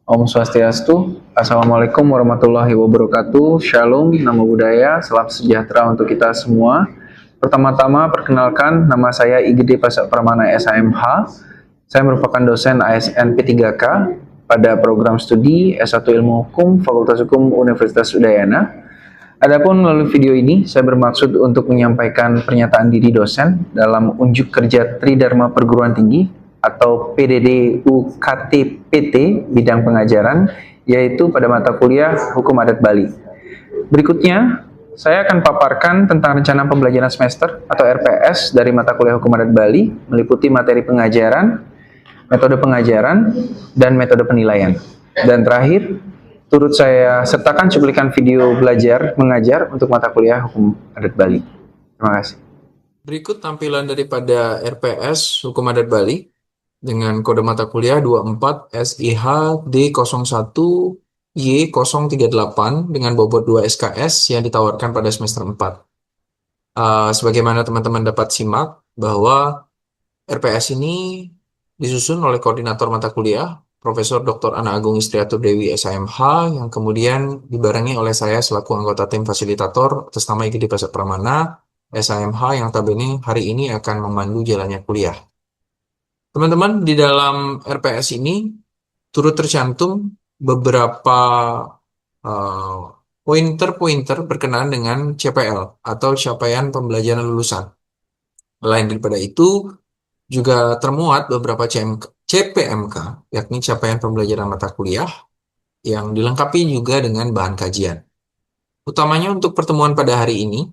Om Swastiastu, Assalamualaikum warahmatullahi wabarakatuh, Shalom, Namo Buddhaya, salam sejahtera untuk kita semua. Pertama-tama, perkenalkan, nama saya IGD Pasak Pramana SHMH. Saya merupakan dosen ASN P3K pada program studi S1 Ilmu Hukum Fakultas Hukum Universitas Udayana. Adapun melalui video ini, saya bermaksud untuk menyampaikan pernyataan diri dosen dalam unjuk kerja Tridharma Perguruan Tinggi atau PDD UKT-PT bidang pengajaran, yaitu pada mata kuliah Hukum Adat Bali. Berikutnya, saya akan paparkan tentang rencana pembelajaran semester atau RPS dari mata kuliah Hukum Adat Bali, meliputi materi pengajaran, metode pengajaran, dan metode penilaian. Dan terakhir, turut saya sertakan cuplikan video belajar mengajar untuk mata kuliah Hukum Adat Bali. Terima kasih. Berikut tampilan daripada RPS Hukum Adat Bali dengan kode mata kuliah 24 SIH D01 Y038 dengan bobot 2 SKS yang ditawarkan pada semester 4. Sebagaimana teman-teman dapat simak bahwa RPS ini disusun oleh koordinator mata kuliah Profesor Dr. Ana Agung Istriatur Dewi SHMH yang kemudian dibarengi oleh saya selaku anggota tim fasilitator atas nama IGD Pasak Pramana SHMH yang notabene hari ini akan memandu jalannya kuliah. Teman-teman, di dalam RPS ini turut tercantum beberapa pointer-pointer berkenaan dengan CPL atau capaian pembelajaran lulusan. Lain daripada itu, juga termuat beberapa CPMK, yakni capaian pembelajaran mata kuliah, yang dilengkapi juga dengan bahan kajian. Utamanya untuk pertemuan pada hari ini,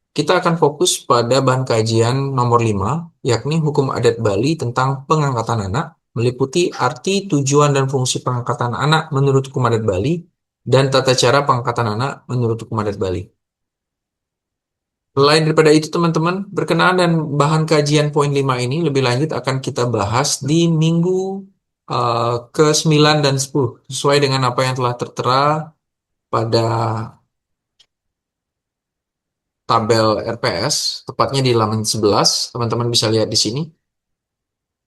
kita akan fokus pada bahan kajian nomor 5, yakni Hukum Adat Bali tentang pengangkatan anak, meliputi arti, tujuan, dan fungsi pengangkatan anak menurut Hukum Adat Bali, dan tata cara pengangkatan anak menurut Hukum Adat Bali. Selain daripada itu, teman-teman, berkenaan dan bahan kajian poin 5 ini lebih lanjut akan kita bahas di minggu ke-9 dan 10, sesuai dengan apa yang telah tertera pada tabel RPS, tepatnya di halaman 11, teman-teman bisa lihat di sini.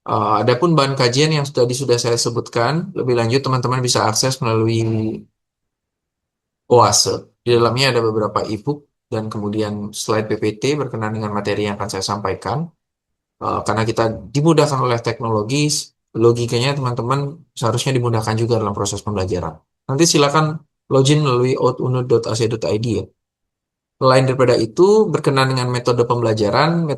Adapun bahan kajian yang sudah saya sebutkan, lebih lanjut teman-teman bisa akses melalui OASE. Di dalamnya ada beberapa e-book dan kemudian slide PPT berkenaan dengan materi yang akan saya sampaikan. Karena kita dimudahkan oleh teknologi, logikanya teman-teman seharusnya dimudahkan juga dalam proses pembelajaran. Nanti silakan login melalui outunut.ac.id ya. Selain daripada itu, berkenaan dengan metode pembelajaran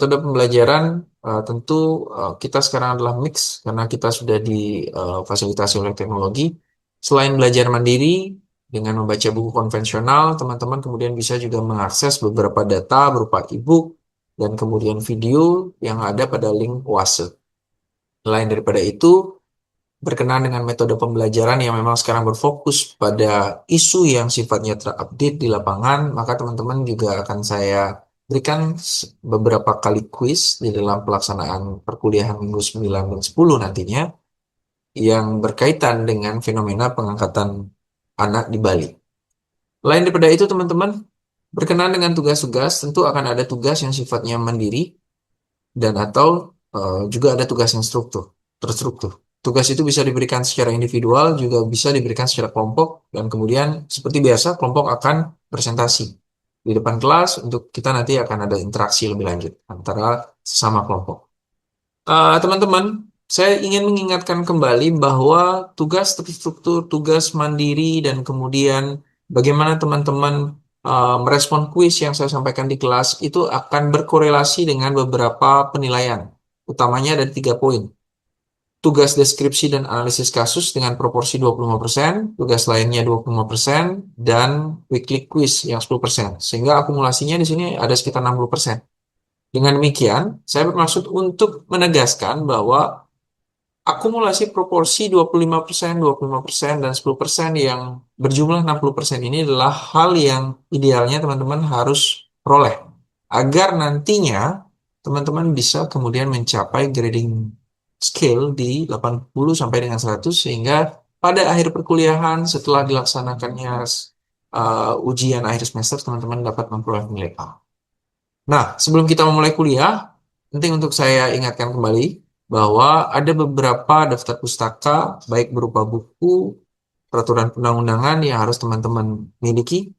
tentu kita sekarang adalah mix karena kita sudah difasilitasi oleh teknologi. Selain belajar mandiri dengan membaca buku konvensional, teman-teman kemudian bisa juga mengakses beberapa data berupa e-book dan kemudian video yang ada pada link OASE. Selain daripada itu, berkenaan dengan metode pembelajaran yang memang sekarang berfokus pada isu yang sifatnya terupdate di lapangan, maka teman-teman juga akan saya berikan beberapa kali quiz di dalam pelaksanaan perkuliahan minggu 9 dan 10 nantinya yang berkaitan dengan fenomena pengangkatan anak di Bali. Lain daripada itu, teman-teman, berkenaan dengan tugas-tugas, tentu akan ada tugas yang sifatnya mandiri dan atau juga ada tugas yang terstruktur. Tugas itu bisa diberikan secara individual, juga bisa diberikan secara kelompok, dan kemudian seperti biasa kelompok akan presentasi di depan kelas untuk kita nanti akan ada interaksi lebih lanjut antara sesama kelompok. Teman-teman, saya ingin mengingatkan kembali bahwa tugas terstruktur, tugas mandiri, dan kemudian bagaimana teman-teman merespon kuis yang saya sampaikan di kelas itu akan berkorelasi dengan beberapa penilaian. Utamanya ada 3 poin. Tugas deskripsi dan analisis kasus dengan proporsi 25%, tugas lainnya 25%, dan weekly quiz yang 10%. Sehingga akumulasinya di sini ada sekitar 60%. Dengan demikian, saya bermaksud untuk menegaskan bahwa akumulasi proporsi 25%, 25%, dan 10% yang berjumlah 60% ini adalah hal yang idealnya teman-teman harus peroleh. Agar nantinya teman-teman bisa kemudian mencapai grading scale di 80 sampai dengan 100 sehingga pada akhir perkuliahan setelah dilaksanakannya ujian akhir semester teman-teman dapat memperoleh nilai A. Nah, sebelum kita memulai kuliah, penting untuk saya ingatkan kembali bahwa ada beberapa daftar pustaka baik berupa buku, peraturan perundang-undangan yang harus teman-teman miliki,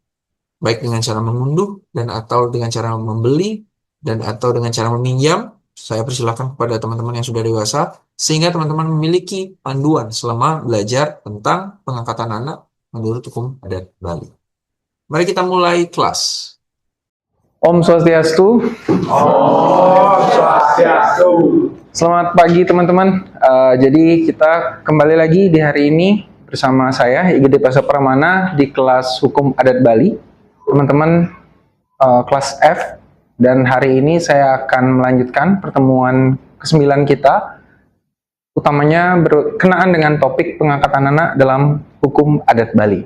baik dengan cara mengunduh dan atau dengan cara membeli dan atau dengan cara meminjam. Saya persilakan kepada teman-teman yang sudah dewasa sehingga teman-teman memiliki panduan selama belajar tentang pengangkatan anak menurut hukum adat Bali. Mari kita mulai kelas. Om Swastiastu. Om Swastiastu. Selamat pagi teman-teman. Jadi kita kembali lagi di hari ini bersama saya IGD Pasca Pramana di kelas Hukum Adat Bali. Teman-teman kelas F, dan hari ini saya akan melanjutkan pertemuan ke-9 kita, utamanya berkenaan dengan topik pengangkatan anak dalam Hukum Adat Bali.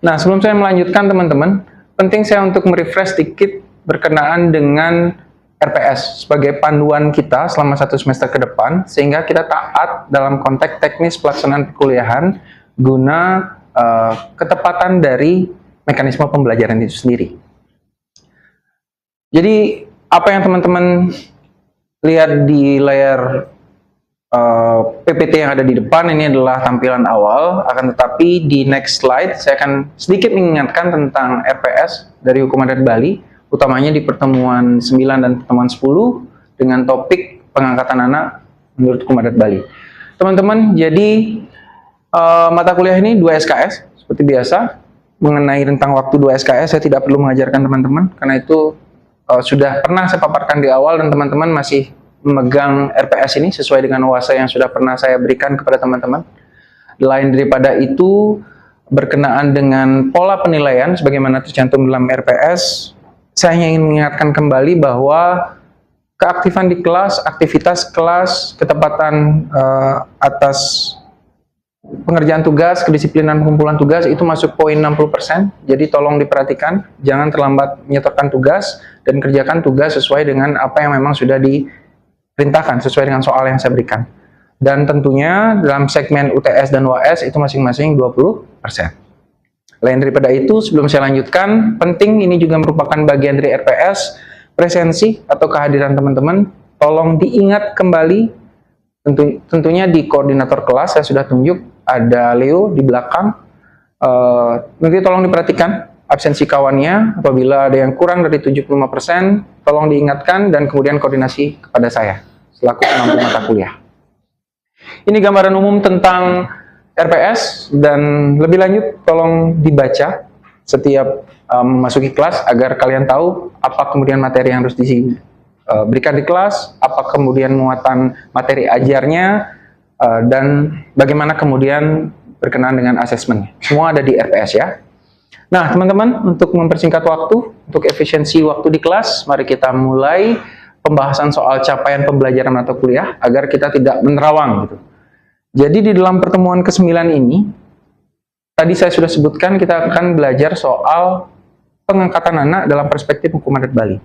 Nah, sebelum saya melanjutkan teman-teman, penting saya untuk merefresh sedikit berkenaan dengan RPS sebagai panduan kita selama 1 semester ke depan, sehingga kita taat dalam konteks teknis pelaksanaan perkuliahan guna ketepatan dari mekanisme pembelajaran itu sendiri. Jadi apa yang teman-teman lihat di layar PPT yang ada di depan ini adalah tampilan awal, akan tetapi di next slide saya akan sedikit mengingatkan tentang RPS dari Hukum Adat Bali, utamanya di pertemuan 9 dan pertemuan 10 dengan topik pengangkatan anak menurut Hukum Adat Bali. Teman-teman, jadi mata kuliah ini 2 SKS seperti biasa. Mengenai tentang waktu 2 SKS saya tidak perlu mengajarkan teman-teman karena itu sudah pernah saya paparkan di awal dan teman-teman masih memegang RPS ini sesuai dengan wasa yang sudah pernah saya berikan kepada teman-teman. Lain daripada itu, berkenaan dengan pola penilaian sebagaimana tercantum dalam RPS, saya ingin mengingatkan kembali bahwa keaktifan di kelas, aktivitas kelas, ketepatan atas pengerjaan tugas, kedisiplinan pengumpulan tugas itu masuk poin 60%. Jadi tolong diperhatikan, jangan terlambat menyetorkan tugas dan kerjakan tugas sesuai dengan apa yang memang sudah diperintahkan, sesuai dengan soal yang saya berikan. Dan tentunya dalam segmen UTS dan UAS itu masing-masing 20%. Lain daripada itu, sebelum saya lanjutkan, penting ini juga merupakan bagian dari RPS, presensi atau kehadiran teman-teman, tolong diingat kembali, tentunya di koordinator kelas, saya sudah tunjuk, ada Leo di belakang, nanti tolong diperhatikan absensi kawannya, apabila ada yang kurang dari 75%, tolong diingatkan dan kemudian koordinasi kepada saya, selaku pengampu mata kuliah. Ini gambaran umum tentang RPS, dan lebih lanjut tolong dibaca setiap memasuki kelas agar kalian tahu apa kemudian materi yang harus diberikan di kelas, apa kemudian muatan materi ajarnya, dan bagaimana kemudian berkenaan dengan asesmen. Semua ada di RPS ya. Nah teman-teman, untuk mempersingkat waktu, untuk efisiensi waktu di kelas, mari kita mulai pembahasan soal capaian pembelajaran mata kuliah agar kita tidak menerawang gitu. Jadi di dalam pertemuan ke-9 ini, tadi saya sudah sebutkan kita akan belajar soal pengangkatan anak dalam perspektif Hukum Adat Bali.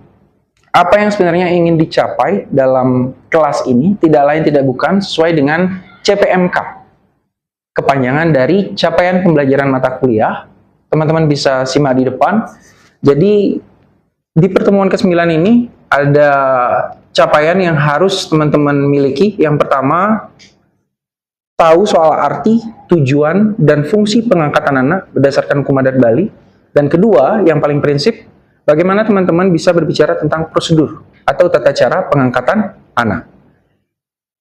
Apa yang sebenarnya ingin dicapai dalam kelas ini tidak lain tidak bukan sesuai dengan CPMK. Kepanjangan dari capaian pembelajaran mata kuliah. Teman-teman bisa simak di depan. Jadi di pertemuan ke-9 ini ada capaian yang harus teman-teman miliki. Yang pertama, tahu soal arti, tujuan, dan fungsi pengangkatan anak berdasarkan Hukum Adat Bali. Dan kedua, yang paling prinsip, bagaimana teman-teman bisa berbicara tentang prosedur atau tata cara pengangkatan anak.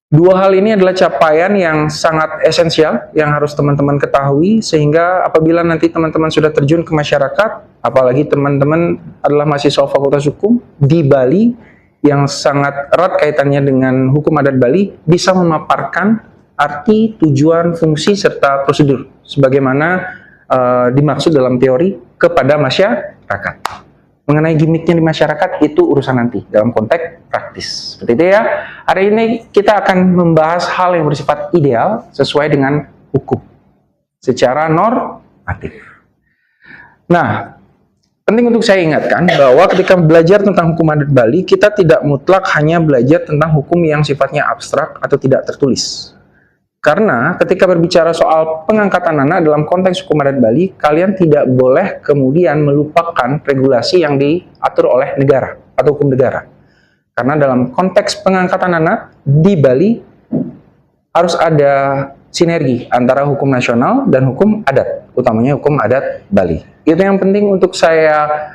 Dua hal ini adalah capaian yang sangat esensial yang harus teman-teman ketahui, sehingga apabila nanti teman-teman sudah terjun ke masyarakat, apalagi teman-teman adalah mahasiswa Fakultas Hukum di Bali yang sangat erat kaitannya dengan Hukum Adat Bali, bisa memaparkan arti, tujuan, fungsi, serta prosedur sebagaimana dimaksud dalam teori kepada masyarakat. Mengenai gimmicknya di masyarakat itu urusan nanti dalam konteks praktis. Seperti itu ya. Hari ini kita akan membahas hal yang bersifat ideal sesuai dengan hukum secara normatif. Nah, penting untuk saya ingatkan bahwa ketika belajar tentang Hukum Adat Bali, kita tidak mutlak hanya belajar tentang hukum yang sifatnya abstrak atau tidak tertulis. Karena ketika berbicara soal pengangkatan anak dalam konteks Hukum Adat Bali, kalian tidak boleh kemudian melupakan regulasi yang diatur oleh negara atau hukum negara. Karena dalam konteks pengangkatan anak di Bali harus ada sinergi antara hukum nasional dan hukum adat, utamanya hukum adat Bali. Itu yang penting untuk saya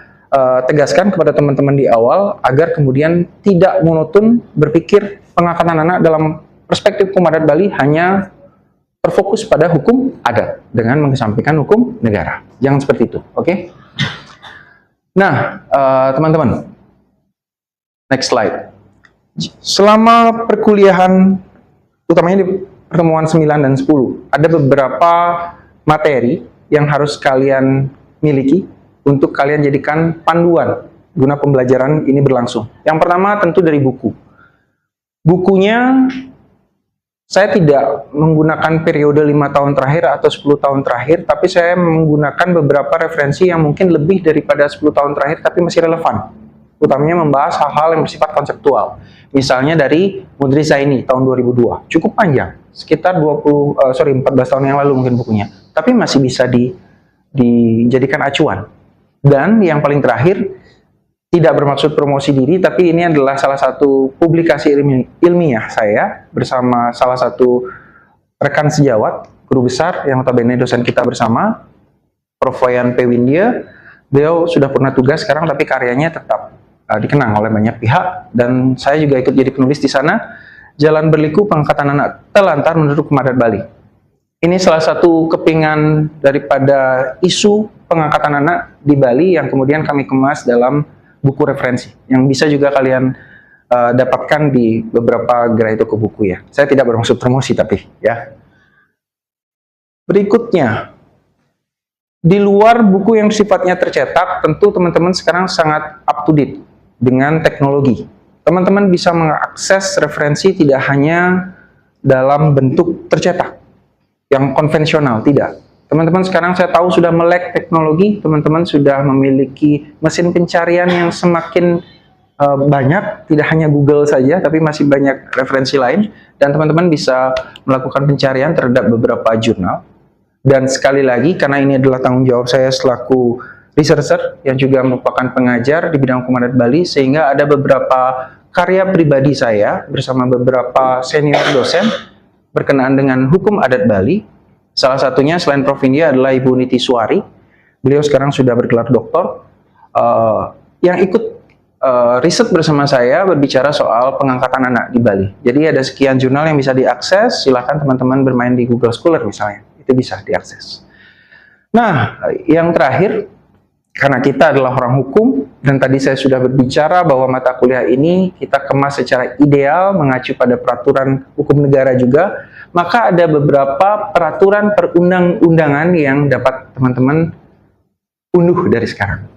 tegaskan kepada teman-teman di awal, agar kemudian tidak monoton berpikir pengangkatan anak dalam perspektif hukum adat Bali hanya terfokus pada hukum adat dengan mengesampingkan hukum negara. Jangan seperti itu, oke? Nah, teman-teman, next slide. Selama perkuliahan, utamanya di pertemuan 9 dan 10, ada beberapa materi yang harus kalian miliki untuk kalian jadikan panduan guna pembelajaran ini berlangsung. Yang pertama tentu dari buku. Bukunya saya tidak menggunakan periode 5 tahun terakhir atau 10 tahun terakhir, tapi saya menggunakan beberapa referensi yang mungkin lebih daripada 10 tahun terakhir tapi masih relevan. Utamanya membahas hal-hal yang bersifat konseptual. Misalnya dari Mudri Zaini tahun 2002, cukup panjang, sekitar 14 tahun yang lalu mungkin bukunya, tapi masih bisa dijadikan acuan. Dan yang paling terakhir, tidak bermaksud promosi diri, tapi ini adalah salah satu publikasi ilmiah saya bersama salah satu rekan sejawat, guru besar yang notabene dosen kita bersama, Prof. Wayan P. Windia. Beliau sudah pernah tugas sekarang, tapi karyanya tetap dikenang oleh banyak pihak, dan saya juga ikut jadi penulis di sana. Jalan Berliku Pengangkatan Anak Telantar Menurut Hukum Adat Bali. Ini salah satu kepingan daripada isu pengangkatan anak di Bali yang kemudian kami kemas dalam buku referensi, yang bisa juga kalian dapatkan di beberapa gerai toko buku ya. Saya tidak bermaksud promosi tapi ya. Berikutnya, di luar buku yang sifatnya tercetak, tentu teman-teman sekarang sangat up to date dengan teknologi. Teman-teman bisa mengakses referensi tidak hanya dalam bentuk tercetak, yang konvensional, tidak. Teman-teman sekarang saya tahu sudah melek teknologi, teman-teman sudah memiliki mesin pencarian yang semakin banyak, tidak hanya Google saja, tapi masih banyak referensi lain, dan teman-teman bisa melakukan pencarian terhadap beberapa jurnal. Dan sekali lagi, karena ini adalah tanggung jawab saya selaku researcher yang juga merupakan pengajar di bidang hukum adat Bali, sehingga ada beberapa karya pribadi saya bersama beberapa senior dosen berkenaan dengan hukum adat Bali. Salah satunya selain Prof. India adalah Ibu Niti Suari. Beliau sekarang sudah bergelar doktor, yang ikut riset bersama saya berbicara soal pengangkatan anak di Bali. Jadi ada sekian jurnal yang bisa diakses, silakan teman-teman bermain di Google Scholar misalnya, itu bisa diakses. Nah, yang terakhir, karena kita adalah orang hukum, dan tadi saya sudah berbicara bahwa mata kuliah ini kita kemas secara ideal, mengacu pada peraturan hukum negara juga, maka ada beberapa peraturan perundang-undangan yang dapat teman-teman unduh dari sekarang.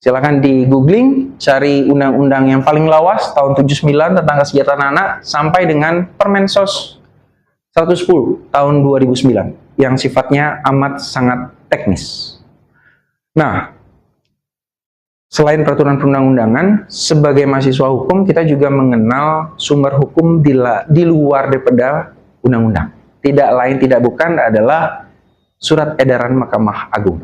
Silakan di googling, cari undang-undang yang paling lawas tahun 79 tentang kesejahteraan anak sampai dengan Permensos 110 tahun 2009 yang sifatnya amat sangat teknis. Nah, selain peraturan perundang-undangan, sebagai mahasiswa hukum kita juga mengenal sumber hukum di luar daripada undang-undang. Tidak lain tidak bukan adalah surat edaran Mahkamah Agung.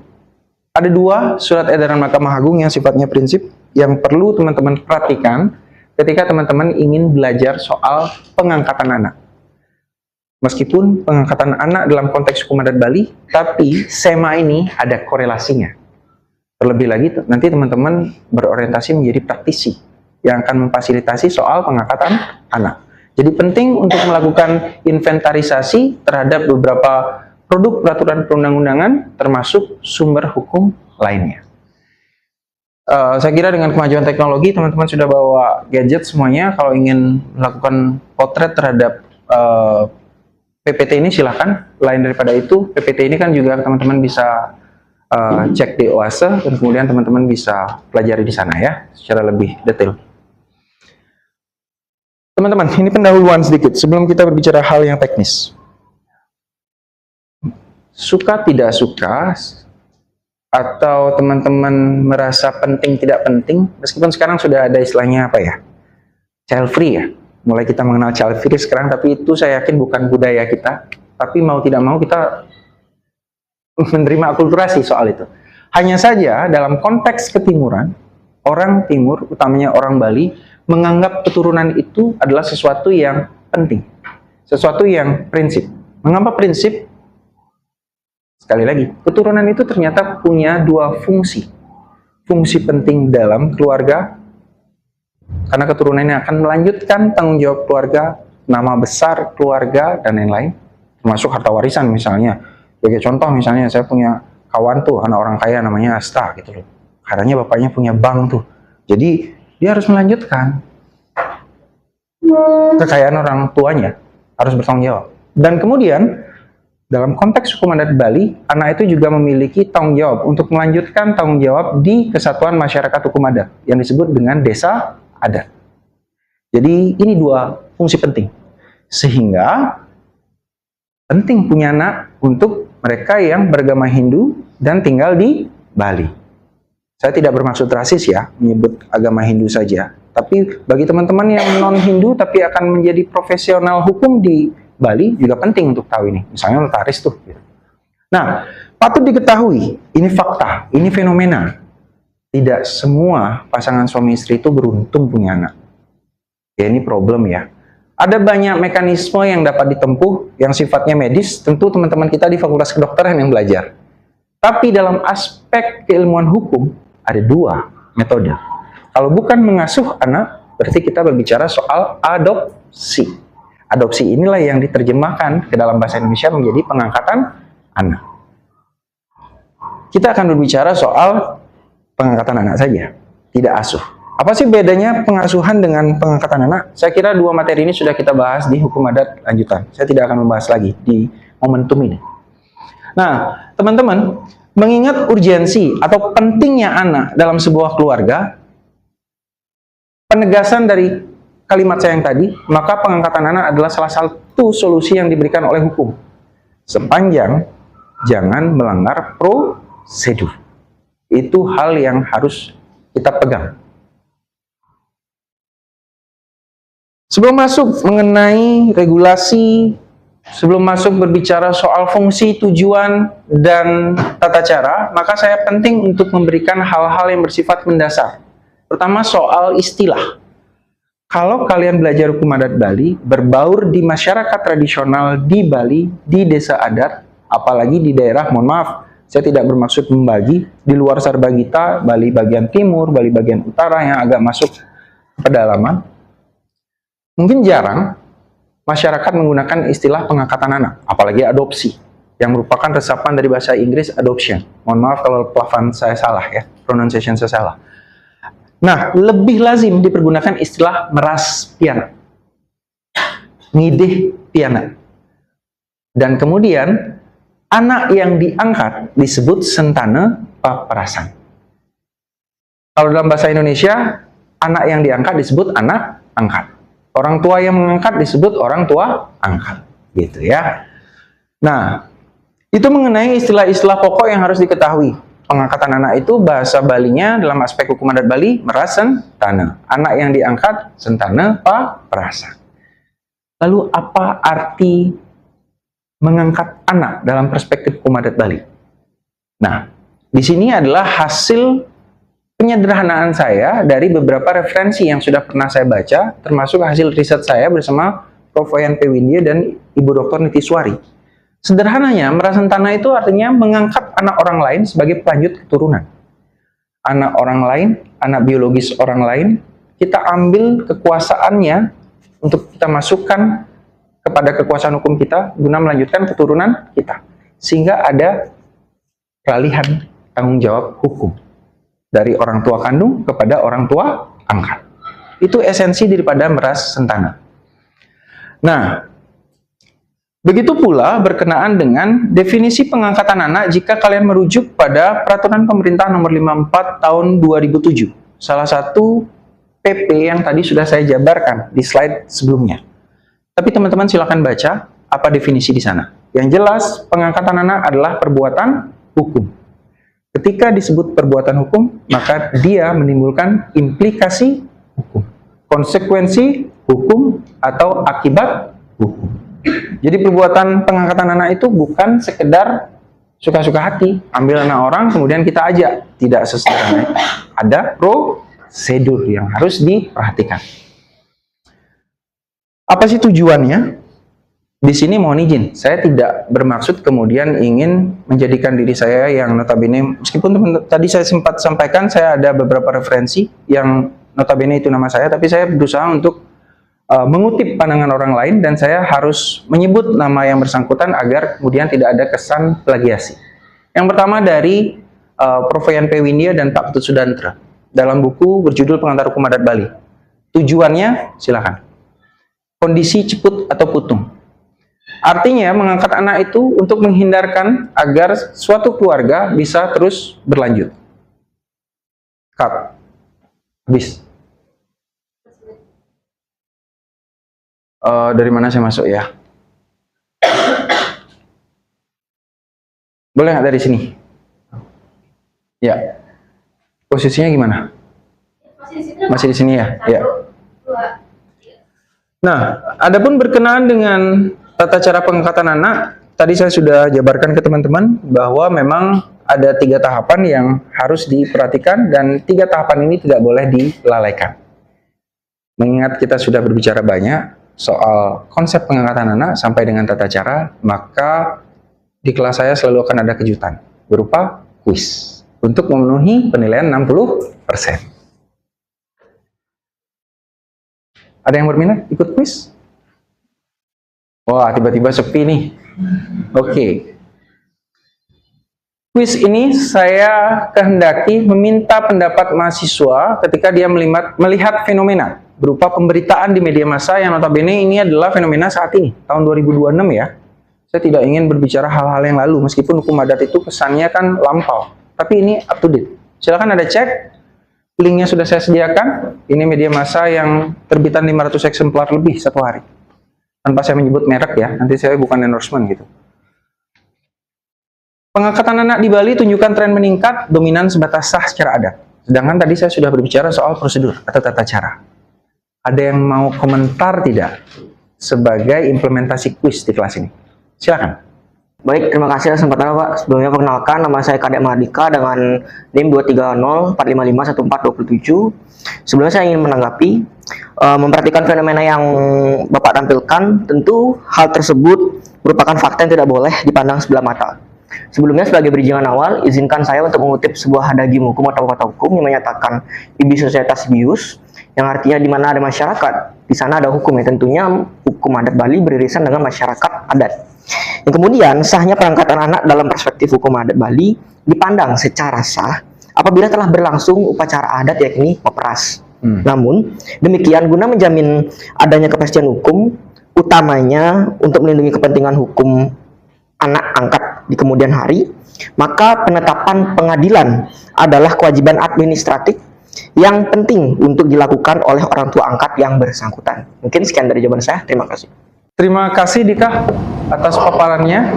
Ada dua surat edaran Mahkamah Agung yang sifatnya prinsip yang perlu teman-teman perhatikan ketika teman-teman ingin belajar soal pengangkatan anak. Meskipun pengangkatan anak dalam konteks hukum adat Bali, tapi SEMA ini ada korelasinya. Terlebih lagi, nanti teman-teman berorientasi menjadi praktisi yang akan memfasilitasi soal pengangkatan anak. Jadi penting untuk melakukan inventarisasi terhadap beberapa produk peraturan perundang-undangan, termasuk sumber hukum lainnya. Saya kira dengan kemajuan teknologi, teman-teman sudah bawa gadget semuanya. Kalau ingin melakukan potret terhadap PPT ini, silahkan. Lain daripada itu, PPT ini kan juga teman-teman bisa cek di OASE, dan kemudian teman-teman bisa pelajari di sana ya, secara lebih detail. Teman-teman, ini pendahuluan sedikit sebelum kita berbicara hal yang teknis. Suka tidak suka, atau teman-teman merasa penting tidak penting, meskipun sekarang sudah ada istilahnya apa ya, child free ya, mulai kita mengenal child free sekarang, tapi itu saya yakin bukan budaya kita, tapi mau tidak mau kita menerima akulturasi soal itu. Hanya saja dalam konteks ketimuran, orang timur, utamanya orang Bali, menganggap keturunan itu adalah sesuatu yang penting, sesuatu yang prinsip. Mengapa prinsip? Sekali lagi, keturunan itu ternyata punya dua fungsi. Fungsi penting dalam keluarga, karena keturunan ini akan melanjutkan tanggung jawab keluarga, nama besar keluarga, dan lain-lain. Termasuk harta warisan misalnya. Sebagai contoh misalnya, saya punya kawan tuh, anak orang kaya namanya Asta gitu loh. Katanya bapaknya punya bank tuh. Jadi, dia harus melanjutkan kekayaan orang tuanya, harus bertanggung jawab. Dan kemudian, dalam konteks hukum adat Bali, anak itu juga memiliki tanggung jawab untuk melanjutkan tanggung jawab di kesatuan masyarakat hukum adat yang disebut dengan desa adat. Jadi ini dua fungsi penting. Sehingga penting punya anak untuk mereka yang beragama Hindu dan tinggal di Bali. Saya tidak bermaksud rasis ya, menyebut agama Hindu saja. Tapi bagi teman-teman yang non-Hindu tapi akan menjadi profesional hukum di Bali juga penting untuk tahu ini. Misalnya notaris tuh. Nah, patut diketahui, ini fakta, ini fenomena. Tidak semua pasangan suami istri itu beruntung punya anak. Ya ini problem ya. Ada banyak mekanisme yang dapat ditempuh yang sifatnya medis, tentu teman-teman kita di Fakultas Kedokteran yang belajar. Tapi dalam aspek keilmuan hukum, ada dua metode. Kalau bukan mengasuh anak, berarti kita berbicara soal adopsi. Adopsi inilah yang diterjemahkan ke dalam bahasa Indonesia menjadi pengangkatan anak. Kita akan berbicara soal pengangkatan anak saja, tidak asuh. Apa sih bedanya pengasuhan dengan pengangkatan anak? Saya kira dua materi ini sudah kita bahas di hukum adat lanjutan. Saya tidak akan membahas lagi di momentum ini. Nah, teman-teman, mengingat urgensi atau pentingnya anak dalam sebuah keluarga, penegasan dari kalimat saya yang tadi, maka pengangkatan anak adalah salah satu solusi yang diberikan oleh hukum. Sepanjang jangan melanggar prosedur. Itu hal yang harus kita pegang. Sebelum masuk mengenai regulasi, sebelum masuk berbicara soal fungsi, tujuan, dan tata cara, maka saya penting untuk memberikan hal-hal yang bersifat mendasar. Pertama soal istilah. Kalau kalian belajar hukum adat Bali, berbaur di masyarakat tradisional di Bali, di desa adat, apalagi di daerah, mohon maaf, saya tidak bermaksud membagi, di luar Sarbagita, Bali bagian timur, Bali bagian utara yang agak masuk ke pedalaman, mungkin jarang masyarakat menggunakan istilah pengangkatan anak, apalagi adopsi, yang merupakan resapan dari bahasa Inggris adoption. Mohon maaf kalau pelafal saya salah ya, pronunciation saya salah. Nah, lebih lazim dipergunakan istilah meras piana, ngidih piana. Dan kemudian, anak yang diangkat disebut sentana paperasan. Kalau dalam bahasa Indonesia, anak yang diangkat disebut anak angkat. Orang tua yang mengangkat disebut orang tua angkat, gitu ya. Nah, itu mengenai istilah-istilah pokok yang harus diketahui. Pengangkatan anak itu bahasa Balinya dalam aspek hukum adat Bali meras sentana. Anak yang diangkat sentana paperasan. Lalu apa arti mengangkat anak dalam perspektif hukum adat Bali? Nah, di sini adalah hasil penyederhanaan saya dari beberapa referensi yang sudah pernah saya baca, termasuk hasil riset saya bersama Prof. Wayan P. Windia dan Ibu Dr. Nitiswari. Sederhananya, meras sentana itu artinya mengangkat anak orang lain sebagai pelanjut keturunan. Anak orang lain, anak biologis orang lain, kita ambil kekuasaannya untuk kita masukkan kepada kekuasaan hukum kita guna melanjutkan keturunan kita. Sehingga ada peralihan tanggung jawab hukum dari orang tua kandung kepada orang tua angkat. Itu esensi daripada meras sentana. Nah, begitu pula berkenaan dengan definisi pengangkatan anak jika kalian merujuk pada Peraturan Pemerintah Nomor 54 Tahun 2007. Salah satu PP yang tadi sudah saya jabarkan di slide sebelumnya. Tapi teman-teman silakan baca apa definisi di sana. Yang jelas, pengangkatan anak adalah perbuatan hukum. Ketika disebut perbuatan hukum, maka dia menimbulkan implikasi hukum, konsekuensi hukum, atau akibat hukum. Jadi perbuatan pengangkatan anak itu bukan sekedar suka-suka hati, ambil anak orang kemudian kita ajak. Tidak sesederhana itu. Ada prosedur yang harus diperhatikan. Apa sih tujuannya? Di sini mohon izin, saya tidak bermaksud kemudian ingin menjadikan diri saya yang notabene, meskipun tadi saya sempat sampaikan saya ada beberapa referensi yang notabene itu nama saya, tapi saya berusaha untuk mengutip pandangan orang lain dan saya harus menyebut nama yang bersangkutan agar kemudian tidak ada kesan plagiasi. Yang pertama dari Prof. Yan P. Windia dan Pak Ketut Sudantra dalam buku berjudul Pengantar Hukum Adat Bali. Tujuannya silakan. Kondisi ceput atau putung. Artinya mengangkat anak itu untuk menghindarkan agar suatu keluarga bisa terus berlanjut. Cut. Habis. Dari mana saya masuk ya? Boleh nggak dari sini? Ya. Posisinya gimana? Masih di sini ya? Ya. Nah, adapun berkenaan dengan tata cara pengangkatan anak, tadi saya sudah jabarkan ke teman-teman bahwa memang ada 3 tahapan yang harus diperhatikan dan 3 tahapan ini tidak boleh dilalaikan. Mengingat kita sudah berbicara banyak soal konsep pengangkatan anak sampai dengan tata cara, maka di kelas saya selalu akan ada kejutan berupa kuis untuk memenuhi penilaian 60%. Ada yang berminat ikut kuis? Wah, tiba-tiba sepi nih. Oke. Kuis ini saya kehendaki meminta pendapat mahasiswa ketika dia melihat fenomena berupa pemberitaan di media massa yang notabene ini adalah fenomena saat ini, tahun 2026 ya. Saya tidak ingin berbicara hal-hal yang lalu, meskipun hukum adat itu kesannya kan lampau, tapi ini up to date. Silakan ada cek. Linknya sudah saya sediakan. Ini media massa yang terbitan 500 eksemplar lebih satu hari. Tanpa saya menyebut merek ya, nanti saya bukan endorsement gitu. Pengangkatan anak di Bali tunjukkan tren meningkat, dominan sebatas sah secara adat. Sedangkan tadi saya sudah berbicara soal prosedur atau tata cara. Ada yang mau komentar tidak sebagai implementasi kuis di kelas ini? Silakan. Baik, terima kasih atas kesempatannya Pak. Sebelumnya perkenalkan, nama saya Kadek Mahardika dengan NIM 230455147. Sebelumnya saya ingin menanggapi, memperhatikan fenomena yang Bapak tampilkan, tentu hal tersebut merupakan fakta yang tidak boleh dipandang sebelah mata. Sebelumnya sebagai bridgingan awal, izinkan saya untuk mengutip sebuah hadagi hukum atau kata hukum yang menyatakan ibi societas bius, yang artinya di mana ada masyarakat, di sana ada hukum ya. Tentunya hukum adat Bali beririsan dengan masyarakat adat. Yang kemudian, sahnya pengangkatan anak dalam perspektif hukum adat Bali dipandang secara sah apabila telah berlangsung upacara adat yakni meperas. Namun, demikian guna menjamin adanya kepastian hukum, utamanya untuk melindungi kepentingan hukum anak angkat di kemudian hari, maka penetapan pengadilan adalah kewajiban administratif yang penting untuk dilakukan oleh orang tua angkat yang bersangkutan. Mungkin sekian dari jawaban saya. Terima kasih. Terima kasih Dika atas paparannya.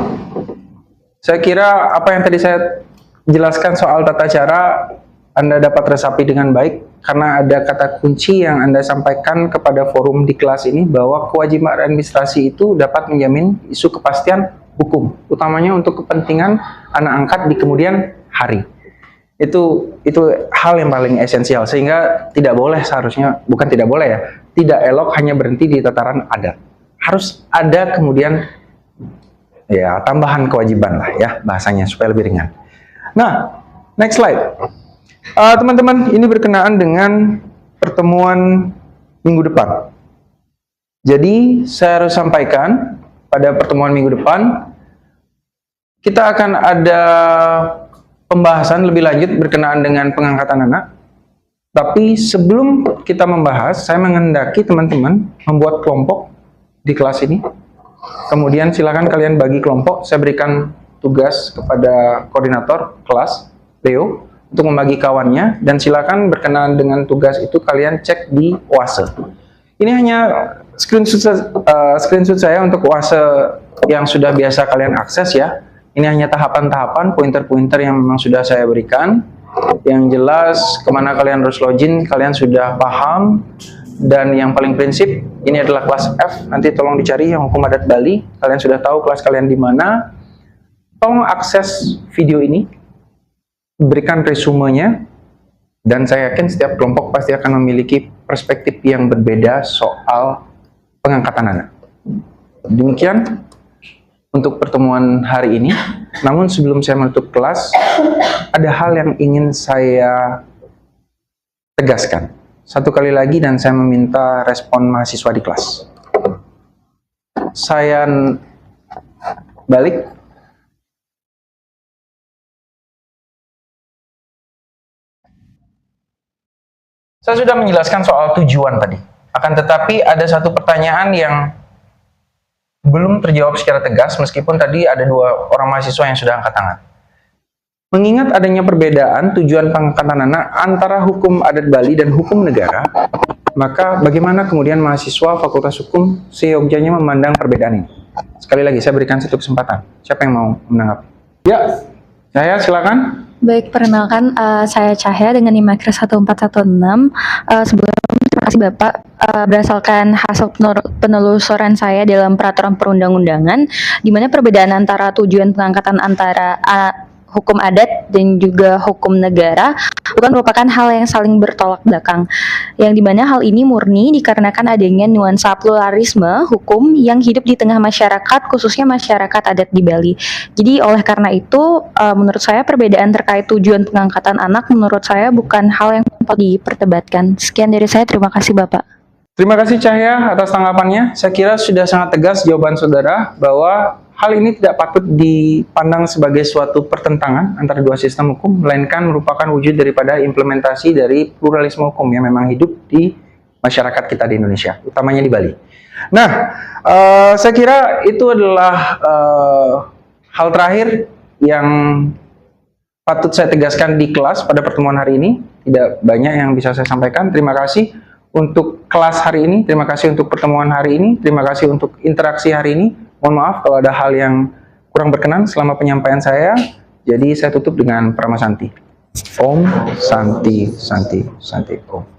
Saya kira apa yang tadi saya jelaskan soal tata cara Anda dapat resapi dengan baik karena ada kata kunci yang Anda sampaikan kepada forum di kelas ini bahwa kewajiban administrasi itu dapat menjamin isu kepastian hukum, utamanya untuk kepentingan anak angkat di kemudian hari. Itu hal yang paling esensial, sehingga tidak boleh seharusnya, bukan tidak boleh ya, tidak elok hanya berhenti di tataran adat. Harus ada kemudian ya tambahan kewajiban lah ya bahasanya supaya lebih ringan. Nah, next slide. Teman-teman, ini berkenaan dengan pertemuan minggu depan. Jadi saya harus sampaikan pada pertemuan minggu depan kita akan ada pembahasan lebih lanjut berkenaan dengan pengangkatan anak. Tapi sebelum kita membahas, saya menghendaki teman-teman membuat kelompok di kelas ini. Kemudian silakan kalian bagi kelompok. Saya berikan tugas kepada koordinator kelas, Leo, untuk membagi kawannya. Dan silakan berkenaan dengan tugas itu kalian cek di Oase. Ini hanya screenshot saya untuk Oase yang sudah biasa kalian akses ya. Ini hanya tahapan-tahapan, pointer-pointer yang memang sudah saya berikan. Yang jelas kemana kalian harus login, kalian sudah paham. Dan yang paling prinsip, ini adalah kelas F, nanti tolong dicari yang hukum adat Bali, kalian sudah tahu kelas kalian di mana. Tolong akses video ini, berikan resumenya, dan saya yakin setiap kelompok pasti akan memiliki perspektif yang berbeda soal pengangkatan anak. Demikian untuk pertemuan hari ini. Namun sebelum saya menutup kelas, ada hal yang ingin saya tegaskan. Satu kali lagi dan saya meminta respon mahasiswa di kelas. Saya balik. Saya sudah menjelaskan soal tujuan tadi. Akan tetapi ada satu pertanyaan yang belum terjawab secara tegas, meskipun tadi ada 2 orang mahasiswa yang sudah angkat tangan. Mengingat adanya perbedaan tujuan pengangkatan anak antara hukum adat Bali dan hukum negara, maka bagaimana kemudian mahasiswa Fakultas Hukum seyogyanya memandang perbedaan ini? Sekali lagi, saya berikan satu kesempatan. Siapa yang mau menanggapi? Ya, saya silakan. Baik, perkenalkan saya Cahya dengan NIM/Akres 1416. Sebelumnya terima kasih Bapak, berdasarkan hasil penelusuran saya dalam peraturan perundang-undangan, di mana perbedaan antara tujuan pengangkatan antara hukum adat dan juga hukum negara bukan merupakan hal yang saling bertolak belakang, yang dimana hal ini murni dikarenakan adanya nuansa pluralisme hukum yang hidup di tengah masyarakat, khususnya masyarakat adat di Bali. Jadi oleh karena itu, menurut saya perbedaan terkait tujuan pengangkatan anak menurut saya bukan hal yang perlu diperdebatkan. Sekian dari saya, terima kasih Bapak. Terima kasih Cahya atas tanggapannya. Saya kira sudah sangat tegas jawaban saudara bahwa hal ini tidak patut dipandang sebagai suatu pertentangan antara 2 sistem hukum, melainkan merupakan wujud daripada implementasi dari pluralisme hukum yang memang hidup di masyarakat kita di Indonesia, utamanya di Bali. Nah, saya kira itu adalah hal terakhir yang patut saya tegaskan di kelas pada pertemuan hari ini. Tidak banyak yang bisa saya sampaikan. Terima kasih untuk kelas hari ini, terima kasih untuk pertemuan hari ini, terima kasih untuk interaksi hari ini. Mohon maaf kalau ada hal yang kurang berkenan selama penyampaian saya. Jadi saya tutup dengan Paramasanti. Om Santi Santi Santi Om.